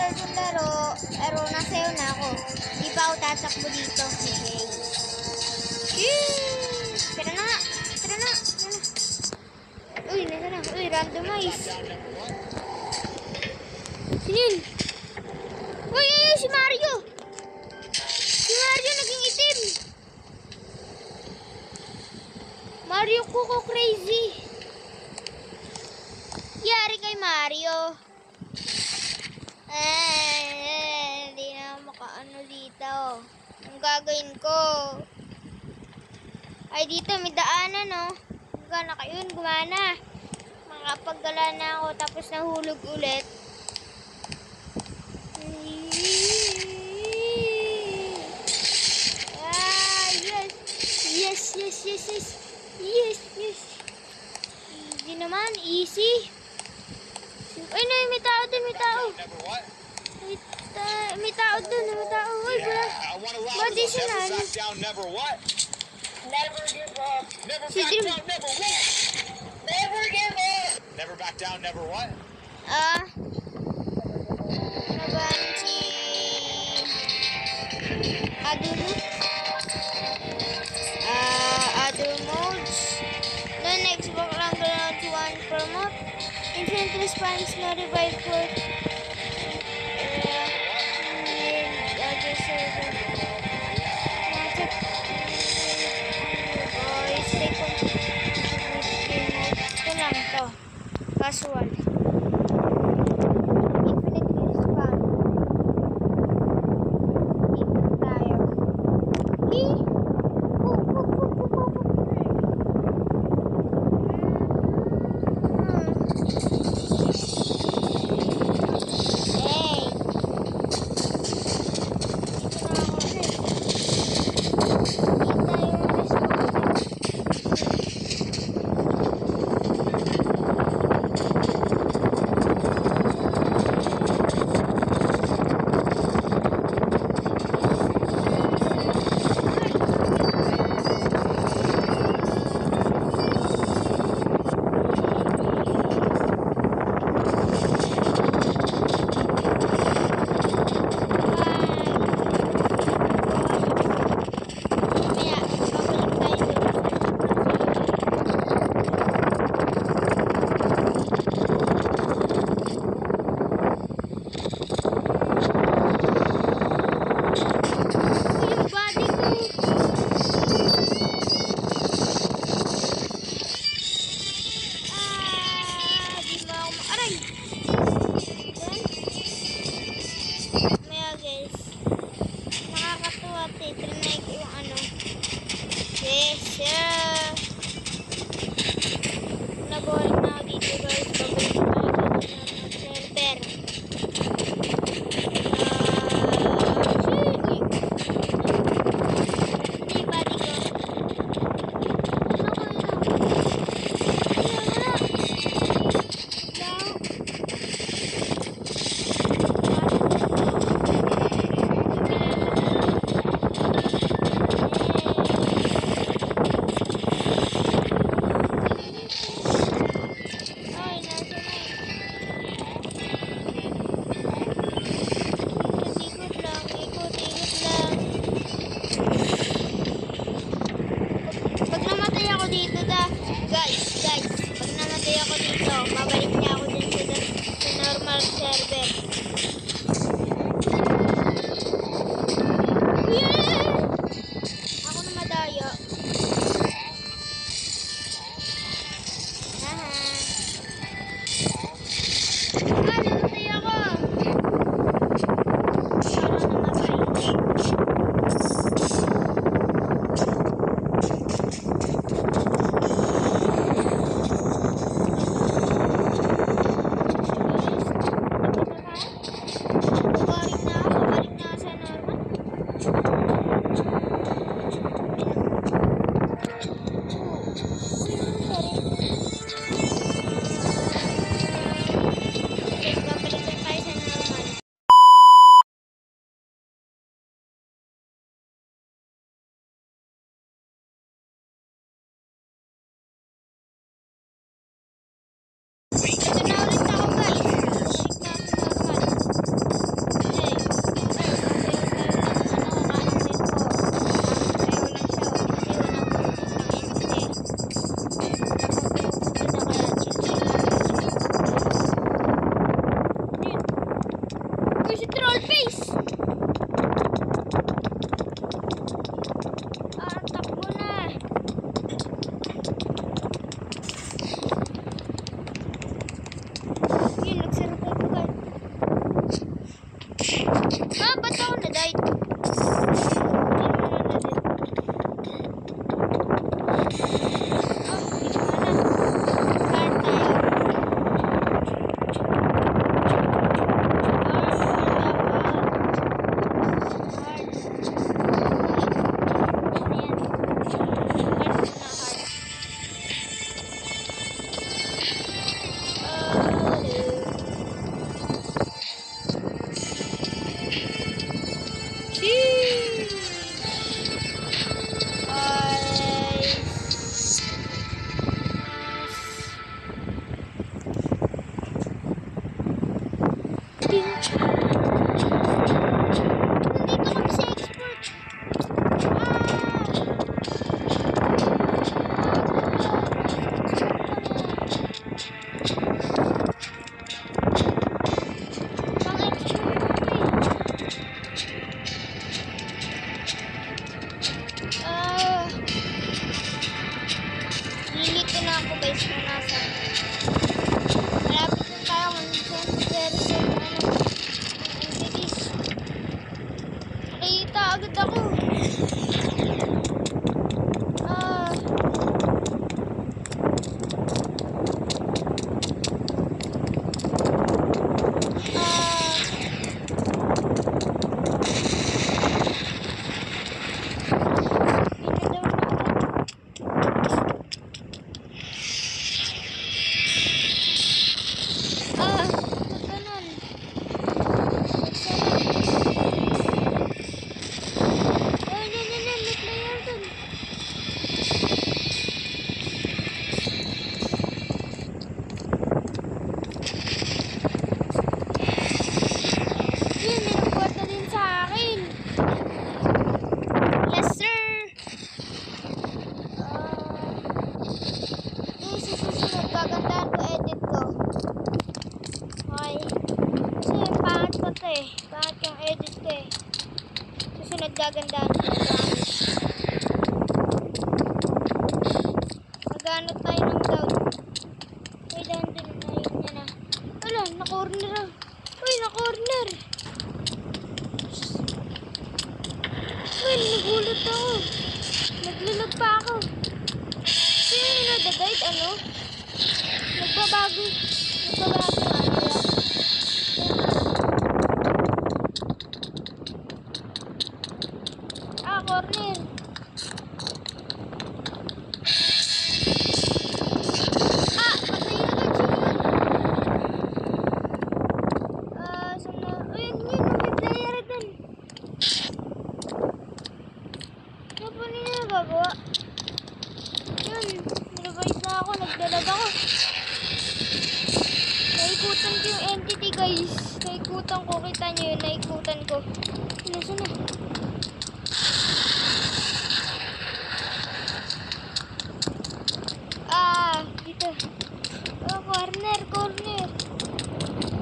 start yung laro, pero nasayo na ako. Hindi pa ako tatakbo dito. Tara na nga. Tara na. Uy, nasa na. Uy, randomize. Sino yun? Uy, si Mario. Si Mario naging itim. Mario Cuco Crazy. Yari kay Mario. Hindi na makaano dito. Ang gagawin ko. Ay, dito may daanan, no? Gana kayo, gumana. Makapaggala na ako, tapos nahulog ulit. Yes. Easy naman, easy. Ay, no, may tao dun, may tao. May tao dun, may tao. Uy, wala. Badi siya na. Never give up. Never Si back Jim. down. Never what? Never give up. Never back down. Never what? Ano ba si Adumo? Adumodes. No next book lang download to one promote. Infinite response, no revive for other server. Ito lang to. Casual. Infinite respawn. Ikot tayo. Uy, si troll face! Takbo na! Yun, nagsarapay ko ka. Ba't ako na-died? Nilito na ako guys kung nasa. Malapit na tayo nakita agad ako. Bakit yung edit ko eh. Susunod gagandaan ko. Maghanap tayo ng daw. Uy, dahan din. Ayun niya na. Wala, na-corner. Uy, na-corner. Uy, nagulat ako. Naglalag pa ako. Sino yung nag-guide? Ano? Nagbabago. Corner. Patay na ka dyan. Sana. Ayun yun, may player din. Ano pa nila nagagawa? Yun, nirevive na ako, nagdalag ako. Naikutan ko yung entity guys. Naikutan ko, kita nyo yun, naikutan ko. Nasaan na? Dito. Corner.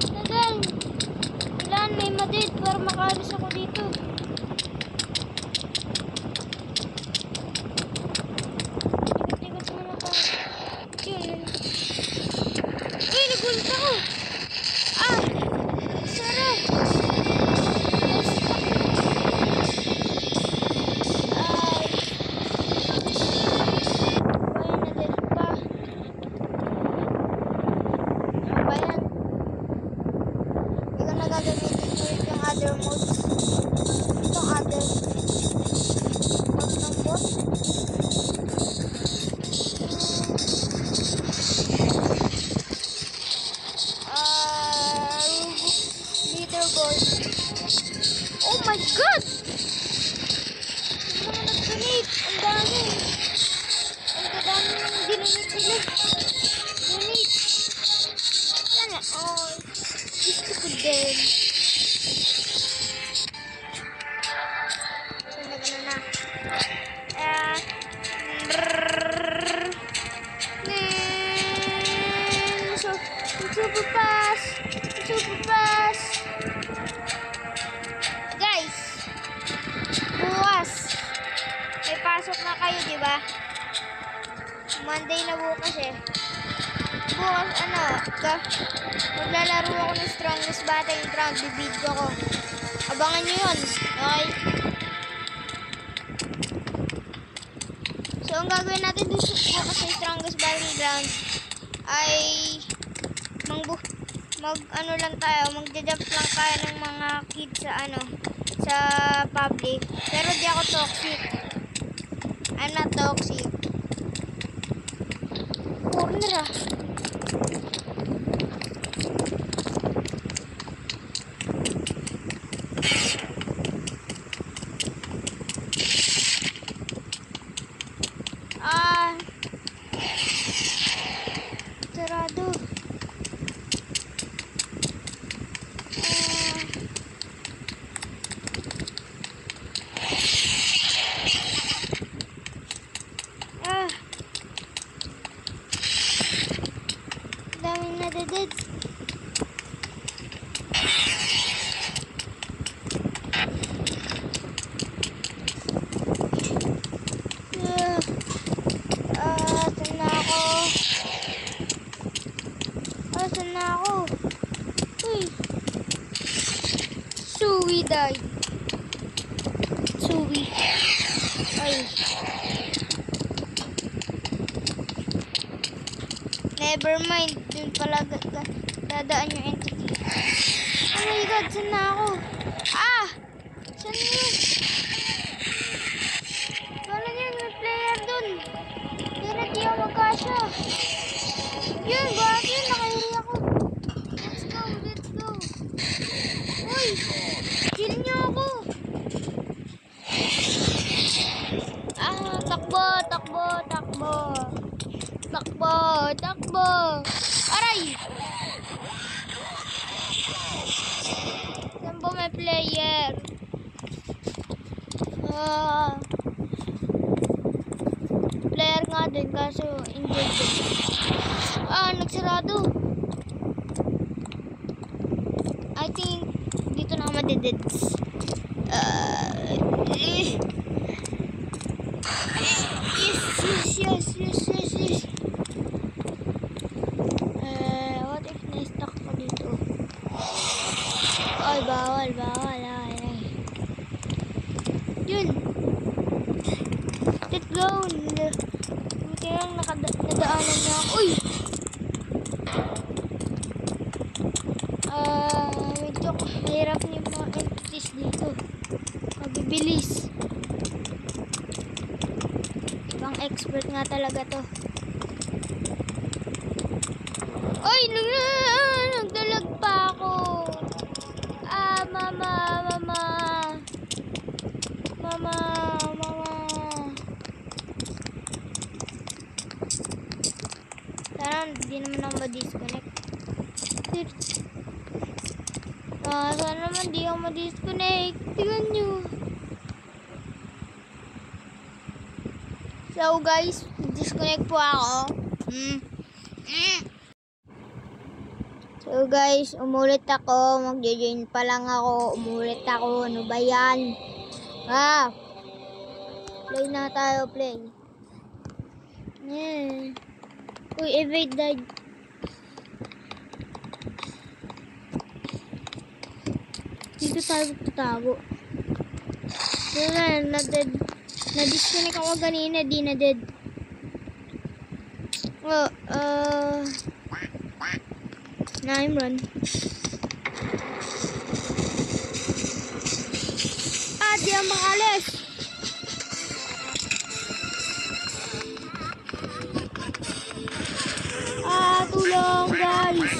Tagal. Kailangan may madid para makalis ako dito. Ikot-ikot muna ako. Yun. Uy, nagulat ako. Sarap. Other modes. Itong other mode ng bot. Leaderboard. Oh my god! Ang mga nag-donate. Ang dami. Ang dami ng dinonate nila. Donate. Sana all. Gusto ko din. Super fast. Papasok na kayo, di ba? Monday na bukas eh. Bukas, maglalaro ako ng strongest battleground. Bibidyo ko. Abangan nyo yun. Okay? So, ang gagawin natin dun bukas sa strongest battleground ay magja-jump lang tayo ng mga kids sa public. Pero di ako toxic. I'm not toxic. Corner ah. Sarado. Daming nadadad. Saan na ako? Uy. Suwi died. Suwi. Ay. Never mind. Dun pala dadaan yung entity. Oh my god, saan na ako? Ah! Saan yun? Wala yun, may player dun. Pero di ako magkasya. Yun, bakit? Nakahiri ako. Let's go, let's go. Uy! Kill niyo ako. Takbo, takbo, takbo. Takbo, takbo. Aray! Saan ba may player? Player nga din, kaso injured din. Nagsarado. I think dito na ako madidits. Yes. What if na-stuck ko dito? Ay, bawal. Ay. Yun. Let's go. Buti lang nadaanan na ako. Uy! Medyo mahirap yung mga entities dito. Mabibilis. Pang expert nga talaga to. Oy! Nagdalag pa ako. Mama. Sana hindi naman ako ma-disconnect. Sana naman di ako ma-disconnect. Tingnan nyo. So guys, disconnect po ako. So guys, umulit ako. Magjo-join pa lang ako. Umulit ako. Ano ba yan? Play na tayo, play. Yeah. Uy, evade died. Dito tayo tatago. Na-dead. Na-disconnect ako kanina, di na-dead. I'm run. Di ako makalis. Tulong guys.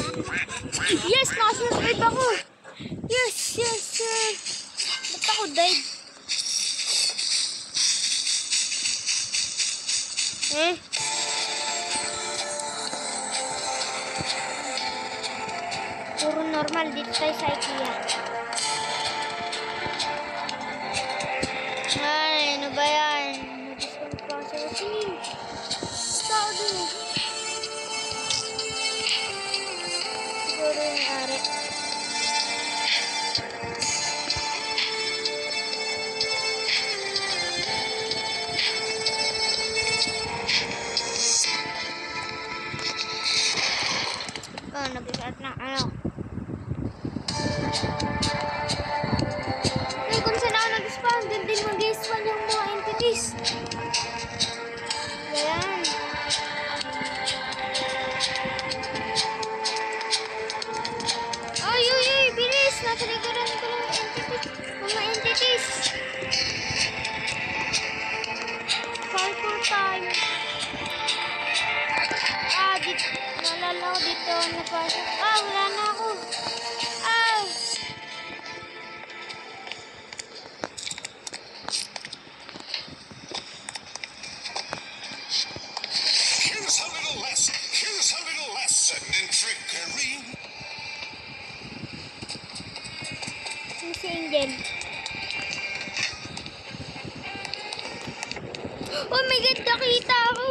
Yes, nakasurvive ako. Yes. Ba't ako died? Puro normal dito tayo sa IKEA. Ay, ano ba yan? Nag-discount pa sa team. Tao din. Siguro yung ari. dito napasok. Ah, wala na ako. Ah! Here's a little lesson in trickery. Yung si Angel. Oh my God, nakita ako.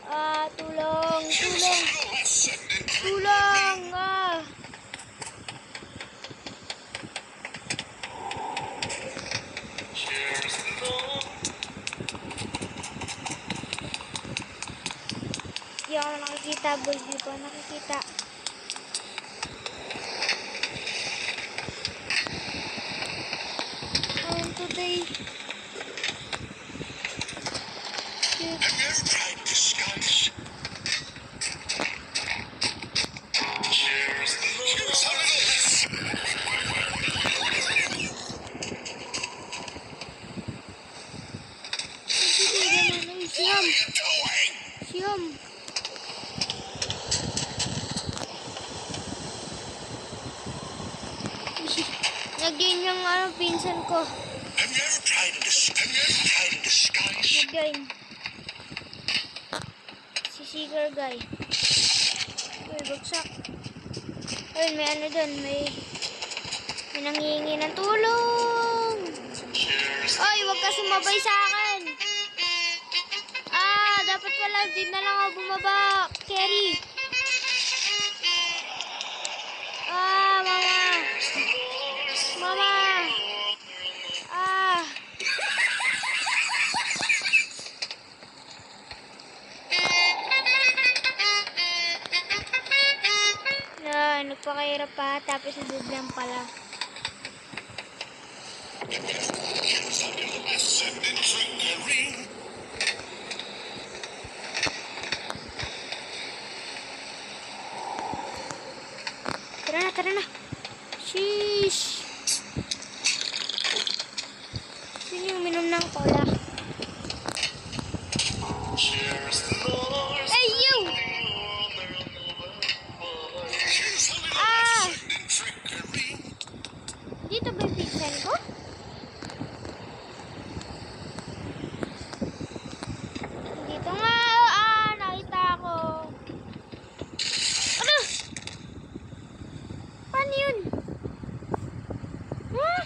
Ah, tulong, Here's a tulong, little lesson in tulong. Ah. Here's the Lord. Hindi ako nakikita, boy. Hindi ko nakikita. Today. Have you ever tried disguise? Here's the Lord. Here's a little lesson. Siyam. Doing? Siyam. Nag-gain yung pinsan ko. Have you ever tried disguise? Nag-gain. Si Seeker guy. Uy, bagsak. Uy, may ano dun. May nanghihingi ng tulong. Uy, huwag ka sumabay sa akin. Ah, dapat pala. Di na lang ako bumaba. Carry. Ah, mama. Mama. Ah. Nagpakahirap pa. Tapos nabigyan pala. Here's a little lesson in trickery. Tara na, tara na. Sheesh. Sino yung minom ng cola? Here's the Lord. Hey, you! Here's a little Ah! lesson in trickery. Dito ba yung pinsan ko? Dito nga. Ah, nakita ako. Ano? Paano yun? Huh?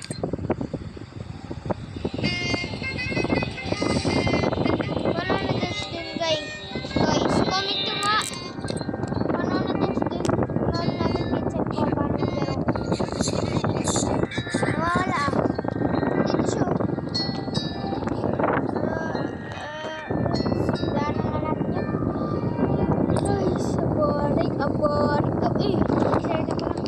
Paano na-touch dun, guys? Guys, comment nyo nga. Paano na-touch dun? Paano natin pinsan ko? Paano naglaro? Nawawala ah. Dito siya. Sandaan ang hanap niya. Guys, aborik. Eh, share na ko lang.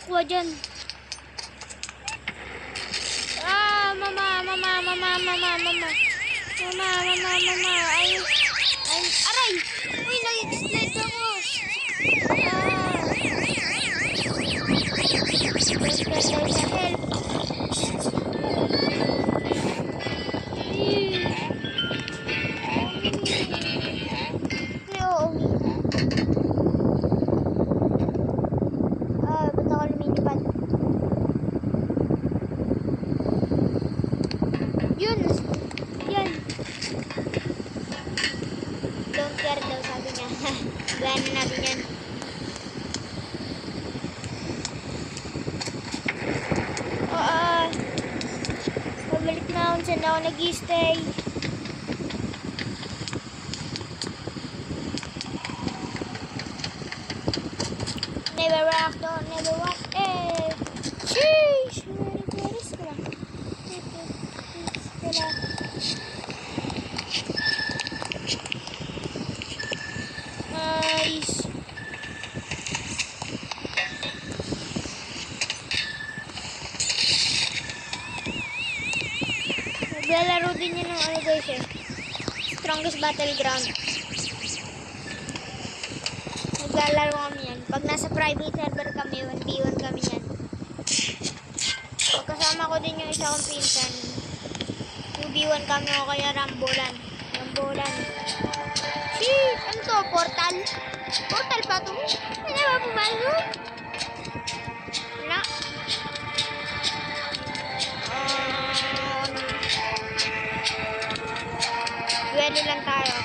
aqua dyan. Mama. Ay, aray! Uy, nag-explode ako. There's a help. Ba't ako lumilipad? Yun! Yan! Don't care daw, sabi niya. Gana natin yan. Pabalik na kung saan ako nag-stay. Never rock, don't never walk. Sheesh! Meris ko lang. Nice. Naglalaro din yun ng ano guys eh. Strongest Battleground. Naglalaro kami yan. Pag nasa private server kami, 1v1 kami yan. Pagkasama ko din yung isa kong pinsan. 2v1 kami o kaya Rambolan. Sheesh! Ano to? Portal? Portal pa to? Ano ba pumasok? Wala. Duelo lang tayo.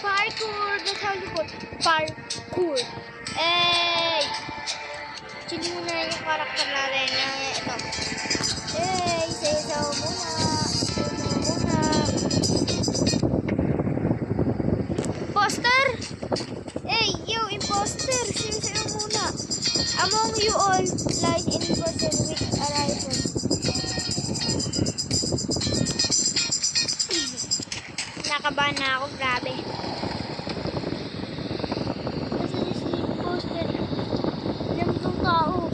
Parkour! That's how you put parkour. Chill muna yung karakter natin. Ito. Sayaw muna. Imposter! Yo, imposter! Sayaw muna. Among you all lies an imposter with a rifle. Nakabahan na ako, grabe. Kasi si imposter. Alam itong tao.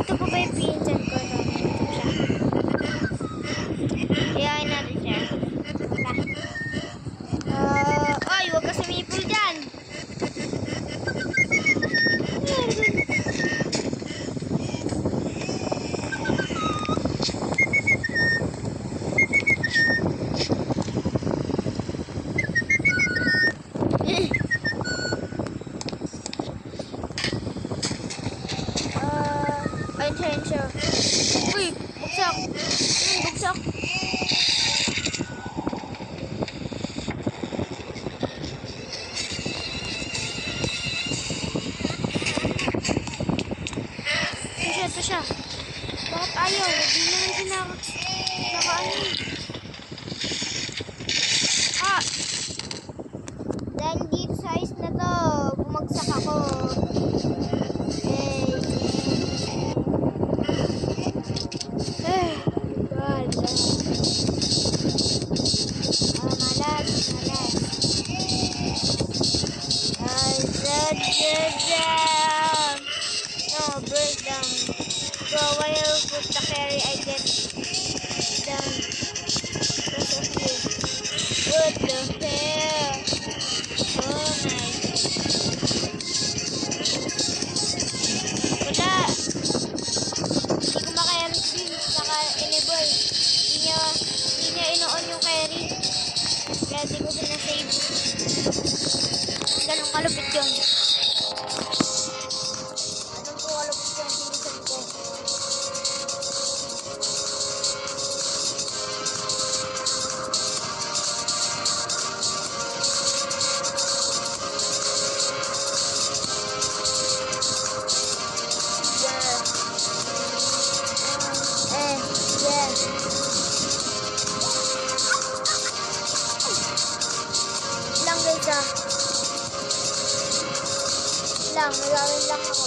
Ito pa ba yung pinsan ko? Ito siya. Iyakin natin siya. Ay, huwag ka sumipol dyan. Uy, buksak. Buksak. Ito siya. Bakit ayaw? Hindi naman siya nakaano. Dahil dito sa ice na to, bumagsak ako. No, break down. So when you put the carry, I get down. Because of you. What the hell? Oh, nice. Wala. Hindi ko maka-carry din. Naka-enable. Hindi niya ino-on yung carry. Kaya di ko sinasave. Ganun kalupit yun. Magawin lang ako.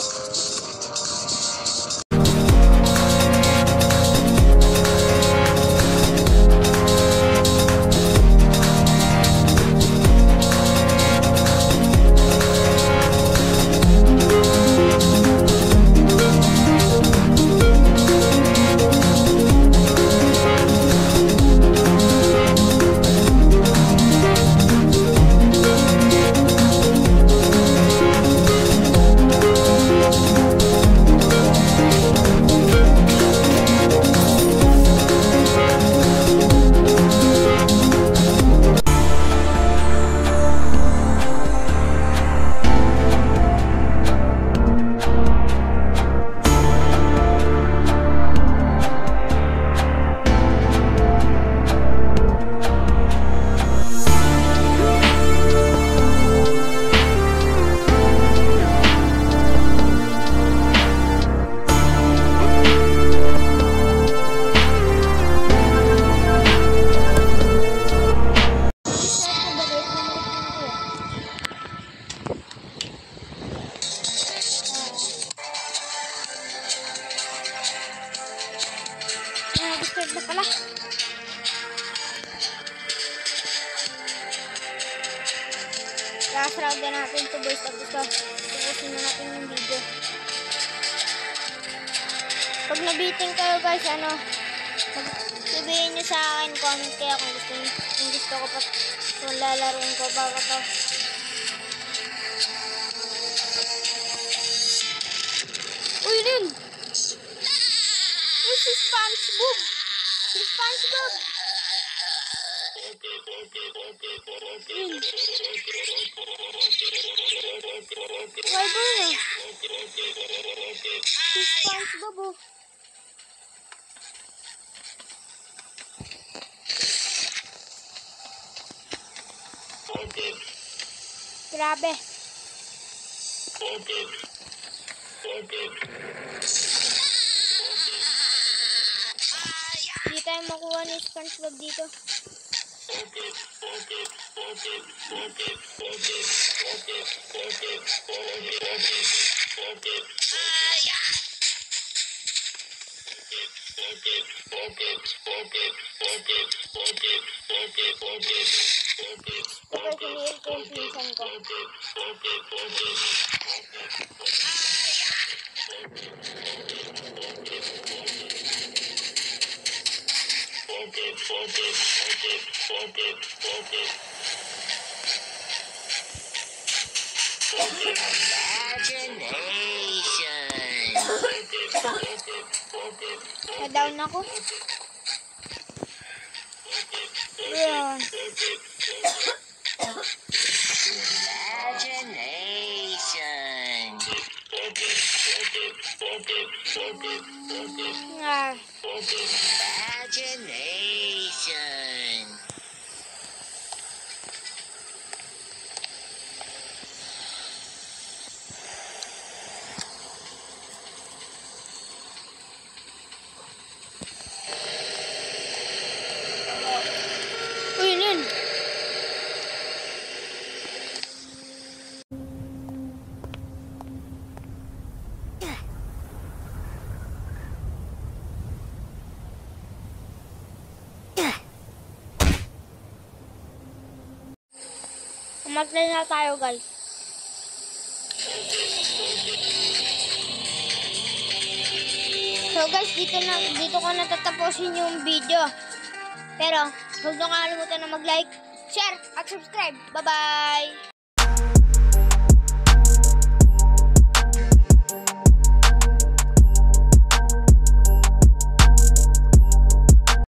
Last round na natin ito boys. Tapos tapusin na natin yung video. Pag nabiting kayo guys, sabihin nyo sa akin, comment kayo kung gusto ko pa kung lalaroin ko pa ko to. Uy, Lin! Uy, si SpongeBob! Si SpongeBob! Lin! Why ba na? Si SpongeBob oh. Grabe. Hindi tayo makuha ni SpongeBob dito. Ito sinihil ko yung pinsan ko. Na-down ako. Ayan. Imagination. Uy, Lin! Mag-play na tayo guys. So guys, dito ko natatapusin yung video. Pero huwag niyo kalimutan na mag-like, share, at subscribe. Bye-bye!